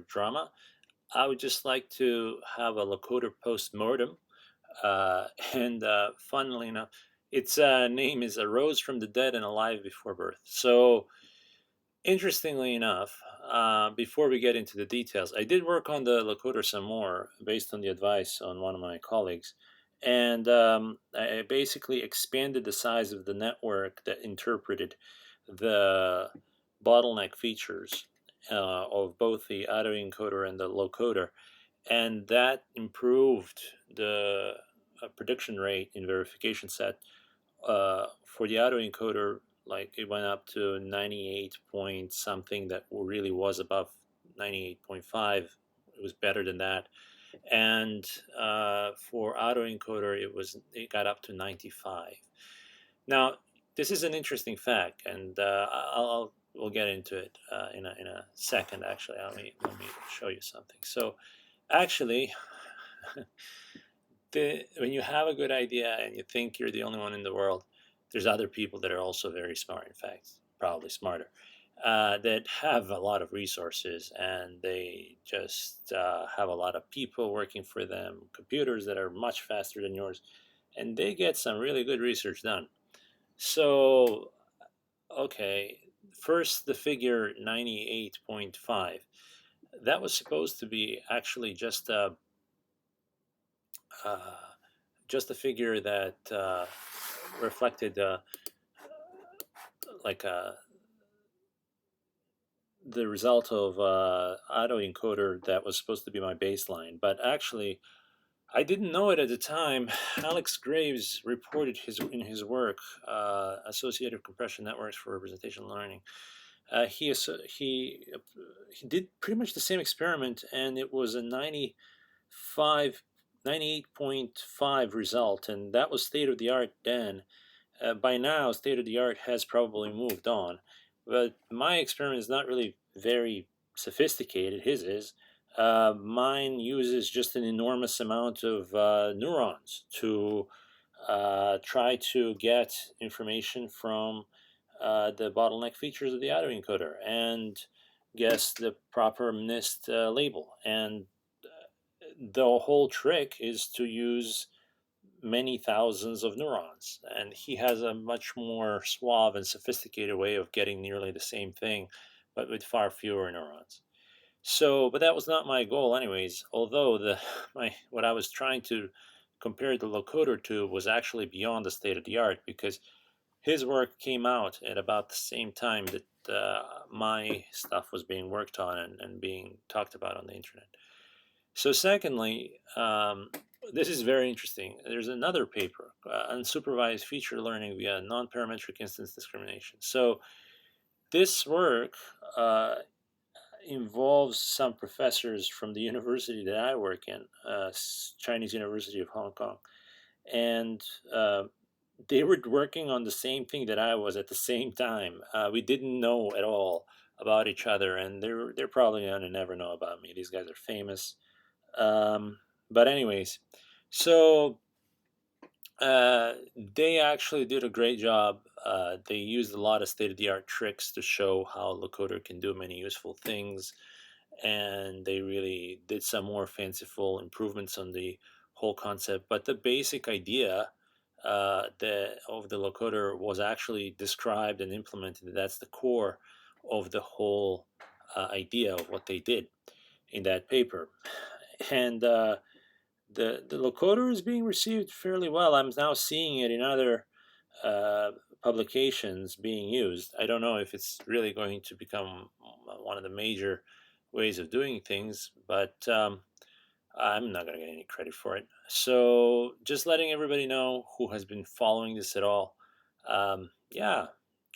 drama, I would just like to have a Locoder postmortem. And funnily enough, its name is A Rose from the Dead and Alive Before Birth. So, interestingly enough, before we get into the details, I did work on the Locoder some more based on the advice on one of my colleagues. And I basically expanded the size of the network that interpreted the bottleneck features of both the autoencoder and the locoder, and that improved the prediction rate in verification set for the autoencoder. Like it went up to 98 point something, that really was above 98.5. It was better than that. And for autoencoder, it got up to 95. Now, this is an interesting fact, and we'll get into it in a second. Actually, let me show you something. So, actually, when you have a good idea and you think you're the only one in the world, there's other people that are also very smart. In fact, probably smarter, that have a lot of resources, and they just have a lot of people working for them, computers that are much faster than yours, and they get some really good research done. So, okay, first the figure 98.5. That was supposed to be actually uh, just a figure that reflected like the result of autoencoder that was supposed to be my baseline. But actually, I didn't know it at the time. Alex Graves reported in his work, Associative Compression Networks for Representation Learning. He did pretty much the same experiment, and it was a 98.5 result, and that was state of the art then. By now, state of the art has probably moved on, but my experiment is not really very sophisticated. His is. Mine uses just an enormous amount of neurons to try to get information from the bottleneck features of the autoencoder and guess the proper NIST label. And the whole trick is to use many thousands of neurons, and he has a much more suave and sophisticated way of getting nearly the same thing, but with far fewer neurons. So, but that was not my goal, anyways. Although what I was trying to compare the locoder to was actually beyond the state of the art, because his work came out at about the same time that my stuff was being worked on and being talked about on the internet. So, secondly, this is very interesting. There's another paper, unsupervised feature learning via non-parametric instance discrimination. So, this work involves some professors from the university that I work in, Chinese University of Hong Kong, and they were working on the same thing that I was at the same time. We didn't know at all about each other, and they're probably gonna never know about me. These guys are famous. But anyways, so they actually did a great job. They used a lot of state-of-the-art tricks to show how Locoder can do many useful things, and they really did some more fanciful improvements on the whole concept. But the basic idea of the Locoder was actually described and implemented. That's the core of the whole idea of what they did in that paper. And the locoder is being received fairly well. I'm now seeing it in other publications being used. I don't know if it's really going to become one of the major ways of doing things, but I'm not going to get any credit for it. So just letting everybody know who has been following this at all. Yeah,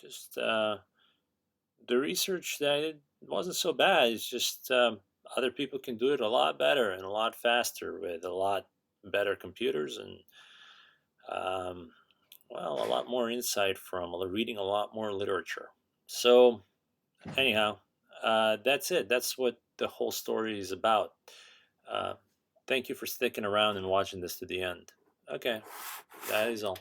just the research that I did wasn't so bad. It's just other people can do it a lot better and a lot faster with a lot better computers and well, a lot more insight from reading a lot more literature. So anyhow, that's it. That's what the whole story is about. Uh, Thank you for sticking around and watching this to the end. Okay, that is all.